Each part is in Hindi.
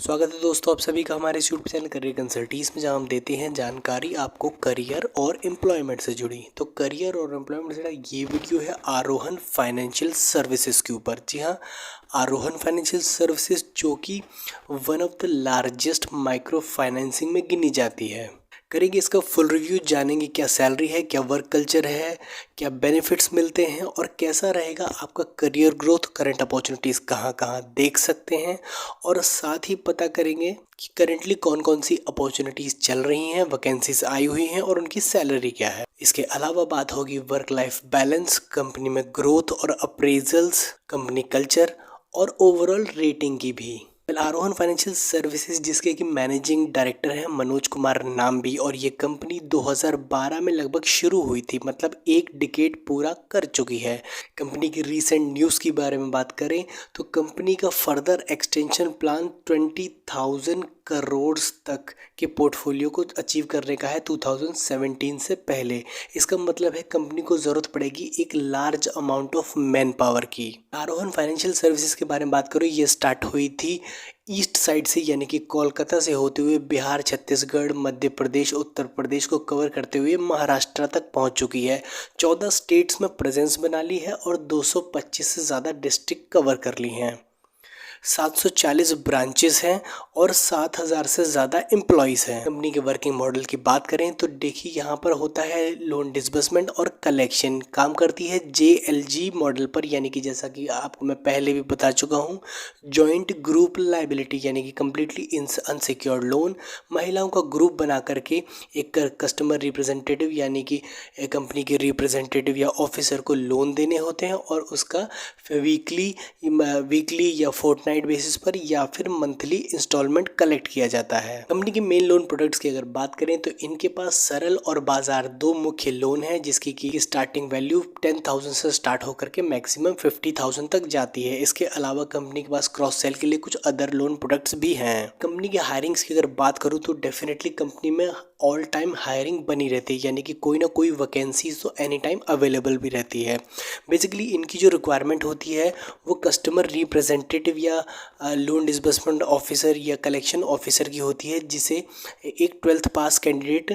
स्वागत है दोस्तों आप सभी का हमारे यूट्यूब चैनल करियर कंसल्टीज में, जहां हम देते हैं जानकारी आपको करियर और एम्प्लॉयमेंट से जुड़ी। तो करियर और एम्प्लॉयमेंट से जुड़ा ये वीडियो है आरोहन फाइनेंशियल सर्विसेज के ऊपर। जी हाँ, आरोहन फाइनेंशियल सर्विसेज जो कि one of the largest micro financing में गिनी जाती है। करेंगे इसका फुल रिव्यू, जानेंगे क्या सैलरी है, क्या वर्क कल्चर है, क्या बेनिफिट्स मिलते हैं और कैसा रहेगा आपका करियर ग्रोथ, करंट अपॉर्चुनिटीज़ कहाँ कहाँ देख सकते हैं, और साथ ही पता करेंगे कि करेंटली कौन कौन सी अपॉर्चुनिटीज़ चल रही हैं, वैकेंसीज आई हुई हैं और उनकी सैलरी क्या है। इसके अलावा बात होगी वर्क लाइफ बैलेंस, कंपनी में ग्रोथ और अप्रेजल्स, कंपनी कल्चर और ओवरऑल रेटिंग की भी। आरोहन फाइनेंशियल सर्विसेज जिसके कि मैनेजिंग डायरेक्टर हैं मनोज कुमार नाम्बी, और ये कंपनी 2012 में लगभग शुरू हुई थी, मतलब एक डिकेड पूरा कर चुकी है। कंपनी की रीसेंट न्यूज़ के बारे में बात करें तो कंपनी का फर्दर एक्सटेंशन प्लान 20,000 करोड़ तक के पोर्टफोलियो को अचीव करने का है 2017 से पहले। इसका मतलब है कंपनी को ज़रूरत पड़ेगी एक large amount of man power की। आरोहन फाइनेंशियल सर्विसेज के बारे में बात करूँ, ये स्टार्ट हुई थी ईस्ट साइड से, यानी कि कोलकाता से होते हुए बिहार, छत्तीसगढ़, मध्य प्रदेश, उत्तर प्रदेश को कवर करते हुए महाराष्ट्र तक पहुंच चुकी है। 14 स्टेट्स में प्रेजेंस बना ली है और 225 से ज़्यादा डिस्ट्रिक्ट कवर कर ली हैं। 740 ब्रांचेस हैं और 7,000 से ज़्यादा एम्प्लॉयज़ हैं। कंपनी के वर्किंग मॉडल की बात करें तो देखिए यहाँ पर होता है लोन डिसबर्समेंट और कलेक्शन। काम करती है JLG मॉडल पर, यानी कि जैसा कि आपको मैं पहले भी बता चुका हूँ, जॉइंट ग्रुप लाइबिलिटी, यानी कि कम्प्लीटली अनसिक्योर्ड लोन। महिलाओं का ग्रुप बना करके एक कस्टमर रिप्रेजेंटेटिव, यानी कि कंपनी के रिप्रेजेंटेटिव या ऑफिसर को लोन देने होते हैं और उसका वीकली या फोर्टनाइट बेसिस पर या फिर मंथली इंस्टॉलमेंट कलेक्ट किया जाता है। कंपनी के मेन लोन प्रोडक्ट्स की अगर बात करें तो इनके पास सरल और बाजार दो मुख्य लोन है, जिसकी की स्टार्टिंग वैल्यू 10,000 से स्टार्ट होकर के मैक्सिमम 50,000 तक जाती है। इसके अलावा कंपनी के पास क्रॉस सेल के लिए कुछ अदर लोन प्रोडक्ट्स भी हैं। कंपनी के हायरिंग्स की अगर बात करूँ तो डेफिनेटली कंपनी में ऑल टाइम हायरिंग बनी रहती है, यानी कि कोई ना कोई वैकेंसीज तो एनी टाइम अवेलेबल भी रहती है। बेसिकली इनकी जो रिक्वायरमेंट होती है वो कस्टमर रिप्रेजेंटेटिव या लोन डिसबर्समेंट ऑफिसर या कलेक्शन ऑफिसर की होती है, जिसे एक 12th पास कैंडिडेट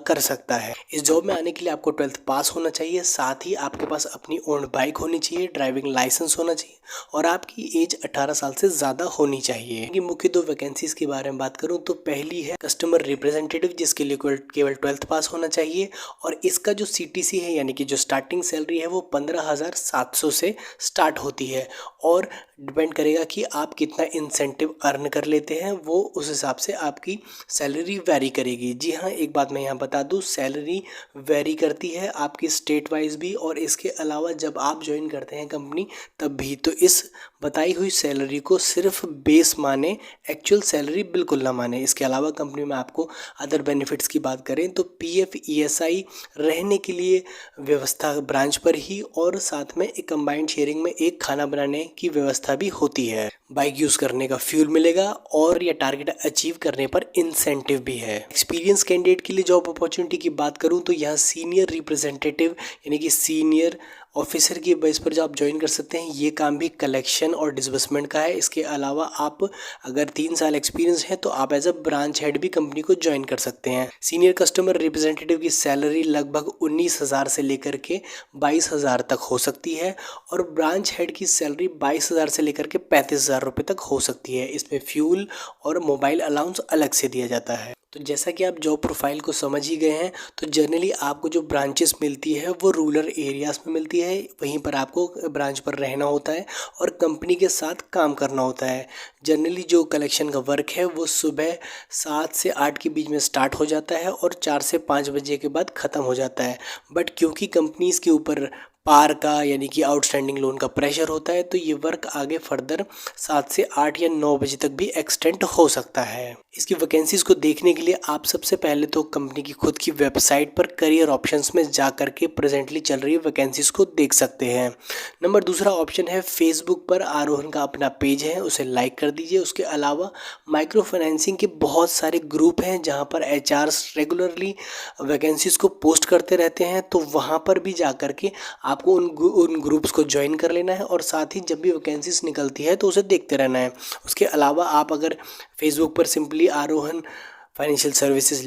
कर सकता है। इस जॉब में आने के लिए आपको 12th पास होना चाहिए, साथ ही आपके पास अपनी ओन बाइक होनी चाहिए, ड्राइविंग लाइसेंस होना चाहिए और आपकी एज 18 साल से ज़्यादा होनी चाहिए। कि मुख्य दो वैकेंसीज के बारे में बात करूँ तो पहली है कस्टमर रिप्रेजेंटेटिव, जिसके लिए केवल 12th पास होना चाहिए, और इसका जो CTC है, यानी कि जो स्टार्टिंग सैलरी है वो 15,700 से स्टार्ट होती है, और डिपेंड करेगा कि आप कितना इंसेंटिव अर्न कर लेते हैं, वो उस हिसाब से आपकी सैलरी वेरी करेगी। जी हाँ, एक बात मैं यहाँ बता दूँ, सैलरी वेरी करती है आपकी स्टेट वाइज भी, और इसके अलावा जब आप ज्वाइन करते हैं कंपनी तब भी। तो इस बताई हुई सैलरी को सिर्फ बेस माने, एक्चुअल सैलरी बिल्कुल ना माने। इसके अलावा कंपनी में आपको अदर बेनिफिट्स की बात करें तो PF ESI, रहने के लिए व्यवस्था ब्रांच पर ही, और साथ में एक कंबाइंड शेयरिंग में एक खाना बनाने की व्यवस्था भी होती है। बाइक यूज़ करने का फ्यूल मिलेगा और यह टारगेट अचीव करने पर इंसेंटिव भी है। एक्सपीरियंस कैंडिडेट के लिए जॉब अपॉर्चुनिटी की बात करूं तो यहाँ सीनियर रिप्रेजेंटेटिव, यानी कि सीनियर ऑफिसर की बेस पर जो आप ज्वाइन कर सकते हैं। ये काम भी कलेक्शन और डिसबर्समेंट का है। इसके अलावा आप अगर 3 साल एक्सपीरियंस है तो आप एज अ ब्रांच हेड भी कंपनी को ज्वाइन कर सकते हैं। सीनियर कस्टमर रिप्रेजेंटेटिव की सैलरी लगभग 19,000 से लेकर के 22,000 तक हो सकती है, और ब्रांच हेड की सैलरी 22,000 से लेकर के 35,000 रुपये तक हो सकती है। इसमें फ्यूल और मोबाइल अलाउंस अलग से दिया जाता है। तो जैसा कि आप जॉब प्रोफाइल को समझ ही गए हैं, तो जनरली आपको जो ब्रांचेस मिलती है वो रूरल एरियाज़ में मिलती है। वहीं पर आपको ब्रांच पर रहना होता है और कंपनी के साथ काम करना होता है। जनरली जो कलेक्शन का वर्क है वो सुबह 7 से 8 के बीच में स्टार्ट हो जाता है और 4 से 5 बजे के बाद ख़त्म हो जाता है। बट क्योंकि कंपनीज़ के ऊपर पार का, यानी कि आउटस्टैंडिंग लोन का प्रेशर होता है, तो ये वर्क आगे फर्दर 7 से 8 या 9 बजे तक भी एक्सटेंड हो सकता है। इसकी वैकेंसीज़ को देखने के लिए आप सबसे पहले तो कंपनी की खुद की वेबसाइट पर करियर ऑप्शंस में जा करके प्रेजेंटली चल रही वैकेंसीज़ को देख सकते हैं। नंबर दूसरा ऑप्शन है फेसबुक पर आरोहन का अपना पेज है, उसे लाइक कर दीजिए। उसके अलावा माइक्रो फाइनेंसिंग के बहुत सारे ग्रुप हैं जहाँ पर HRs रेगुलरली वैकेंसीज़ को पोस्ट करते रहते हैं, तो वहाँ पर भी जा कर के आप आपको उन ग्रुप्स को ज्वाइन कर लेना है और साथ ही जब भी वैकेंसीज निकलती है तो उसे देखते रहना है। उसके अलावा आप अगर फेसबुक पर सिंपली आरोहन फाइनेंशियल सर्विसेज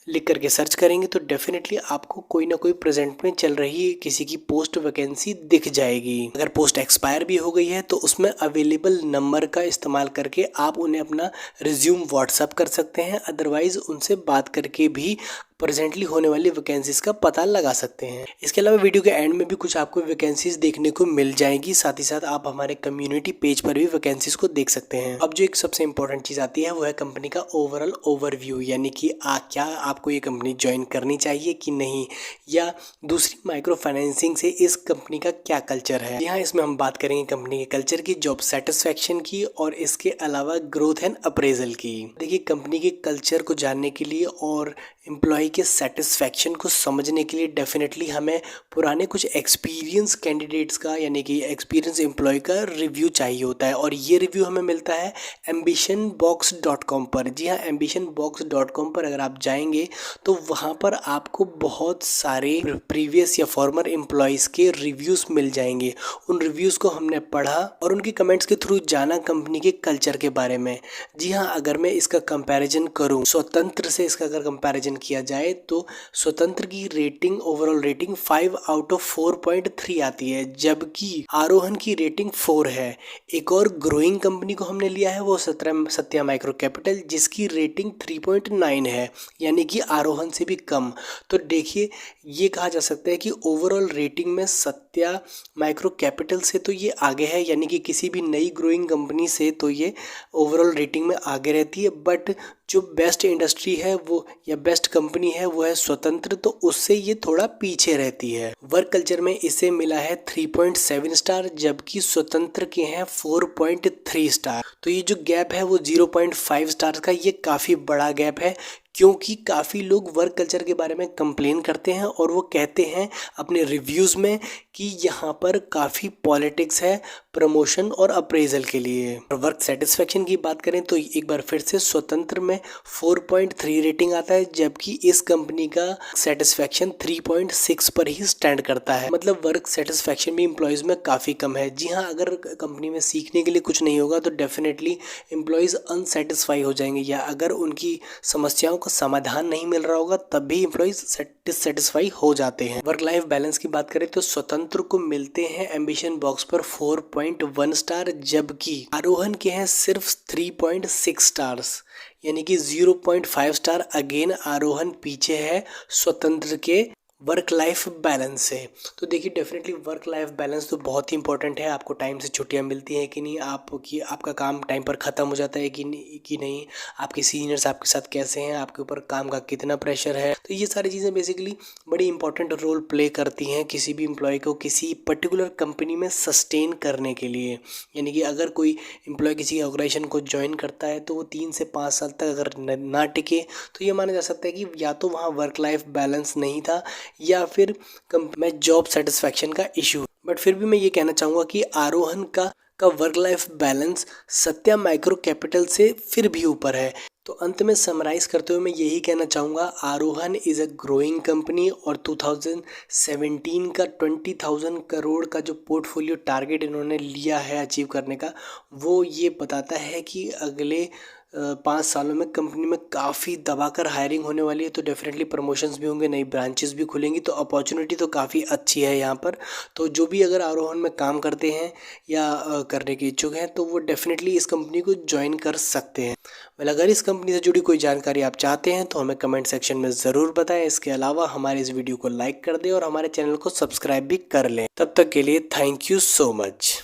लिख करके सर्च करेंगे तो डेफिनेटली आपको कोई ना कोई प्रेजेंट में चल रही किसी की पोस्ट वैकेंसी दिख जाएगी। अगर पोस्ट एक्सपायर भी हो गई है तो उसमें अवेलेबल नंबर का इस्तेमाल करके आप उन्हें अपना रिज्यूम व्हाट्सअप कर सकते हैं, अदरवाइज उनसे बात करके भी प्रेजेंटली होने वाली वैकेंसीज का पता लगा सकते हैं। इसके अलावा वीडियो के एंड में भी कुछ आपको वैकेंसीज देखने को मिल जाएगी, साथ ही साथ आप हमारे कम्युनिटी पेज पर भी वैकेंसीज को देख सकते हैं। अब जो एक सबसे इंपॉर्टेंट चीज़ आती है वो है कंपनी का ओवरऑल ओवरव्यू, यानी कि क्या आपको ये कंपनी ज्वाइन करनी चाहिए कि नहीं, या दूसरी माइक्रो फाइनेंसिंग से इस कंपनी का क्या कल्चर है। यहाँ इसमें हम बात करेंगे कंपनी के कल्चर की, जॉब सेटिस्फैक्शन की और इसके अलावा ग्रोथ एंड अप्रेजल की। देखिए, कंपनी के कल्चर को जानने के लिए और एम्प्लॉय के सेटिस्फैक्शन को समझने के लिए डेफिनेटली हमें पुराने कुछ एक्सपीरियंस कैंडिडेट्स का, यानी कि एक्सपीरियंस एम्प्लॉय का रिव्यू चाहिए होता है, और ये रिव्यू हमें मिलता है ambitionbox.com पर। जी हाँ, ambitionbox.com पर अगर आप जाएंगे तो वहाँ पर आपको बहुत सारे प्रीवियस या फॉर्मर एम्प्लॉयज़ के रिव्यूज़ मिल जाएंगे। उन रिव्यूज़ को हमने पढ़ा और उनके कमेंट्स के थ्रू जाना कंपनी के कल्चर के बारे में। जी हाँ, अगर मैं इसका कंपैरिजन करूँ स्वतंत्र से, इसका अगर कंपैरिजन किया जाए तो स्वतंत्र की रेटिंग, ओवरऑल रेटिंग 5/4.3 आती है, जबकि आरोहन की रेटिंग 4 है। एक और ग्रोइंग कंपनी को हमने लिया है, वो सत्या माइक्रो कैपिटल, जिसकी रेटिंग 3.9 है, यानी कि आरोहन से भी कम। तो देखिए, ये कहा जा सकता है कि ओवरऑल रेटिंग में सत्या माइक्रो कैपिटल से तो ये आगे है, यानी कि किसी भी नई ग्रोइंग कंपनी से तो ये ओवरऑल रेटिंग में आगे रहती है। बट जो बेस्ट इंडस्ट्री है वो, या बेस्ट कंपनी है वो है स्वतंत्र, तो उससे ये थोड़ा पीछे रहती है। वर्क कल्चर में इसे मिला है 3.7 स्टार, जबकि स्वतंत्र के हैं 4.3 स्टार। तो ये जो गैप है वो 0.5 स्टार का, ये काफ़ी बड़ा गैप है, क्योंकि काफ़ी लोग वर्क कल्चर के बारे में कंप्लेन करते हैं और वो कहते हैं अपने रिव्यूज़ में कि यहाँ पर काफ़ी पॉलिटिक्स है प्रमोशन और अप्रेजल के लिए। और वर्क सेटिस्फेक्शन की बात करें तो एक बार फिर से स्वतंत्र में 4.3 रेटिंग आता है, जबकि इस कंपनी का सेटिस्फेक्शन 3.6 पर ही स्टैंड करता है। मतलब वर्क सेटिस्फेक्शन भी एम्प्लॉयज़ में काफ़ी कम है। जी हाँ, अगर कंपनी में सीखने के लिए कुछ नहीं होगा तो डेफिनेटली एम्प्लॉयज़ अनसेटिस्फाई हो जाएंगे, या अगर उनकी समस्याओं समाधान नहीं मिल रहा होगा तब भी एम्प्लॉइज डिससेटिस्फाई हो जाते हैं। वर्क लाइफ बैलेंस की बात करें तो स्वतंत्र को मिलते हैं एम्बिशन बॉक्स पर 4.1 स्टार, जबकि आरोहन के हैं सिर्फ 3.6 स्टार्स, यानी कि 0.5 स्टार। अगेन आरोहन पीछे है स्वतंत्र के वर्क लाइफ बैलेंस से। तो देखिए, डेफिनेटली वर्क लाइफ बैलेंस तो बहुत ही इंपॉर्टेंट है। आपको टाइम से छुट्टियां मिलती हैं कि नहीं, आपका काम टाइम पर ख़त्म हो जाता है कि नहीं, आपके सीनियर्स आपके साथ कैसे हैं, आपके ऊपर काम का कितना प्रेशर है। तो ये सारी चीज़ें बेसिकली बड़ी इंपॉर्टेंट रोल प्ले करती हैं किसी भी एम्प्लॉय को किसी पर्टिकुलर कंपनी में सस्टेन करने के लिए। यानी कि अगर कोई एम्प्लॉय किसी ऑर्गेनाइजेशन को ज्वाइन करता है तो वो 3 से 5 साल तक अगर ना टिके तो ये माना जा सकता है कि या तो वहाँ वर्क लाइफ बैलेंस नहीं था, या फिर में जॉब सेटिस्फैक्शन का इशू। बट फिर भी मैं ये कहना चाहूँगा कि आरोहन का work life balance Satya micro capital से फिर भी ऊपर है। तो अंत में समराइज करते हुए मैं यही कहना चाहूँगा, आरोहन इज़ अ ग्रोइंग कंपनी, और 2017 का 20,000 करोड़ का जो पोर्टफोलियो टारगेट इन्होंने लिया है अचीव करने का, वो ये बताता है कि अगले 5 सालों में कंपनी में काफ़ी दबाकर हायरिंग होने वाली है। तो डेफिनेटली प्रमोशंस भी होंगे, नई ब्रांचेस भी खुलेंगी, तो अपॉर्चुनिटी तो काफ़ी अच्छी है यहाँ पर। तो जो भी अगर आरोहन में काम करते हैं या करने के इच्छुक हैं तो वो डेफिनेटली इस कंपनी को ज्वाइन कर सकते हैं। अगर इस कंपनी से जुड़ी कोई जानकारी आप चाहते हैं तो हमें कमेंट सेक्शन में ज़रूर बताएं। इसके अलावा हमारे इस वीडियो को लाइक कर दें और हमारे चैनल को सब्सक्राइब भी कर लें। तब तक के लिए थैंक यू सो मच।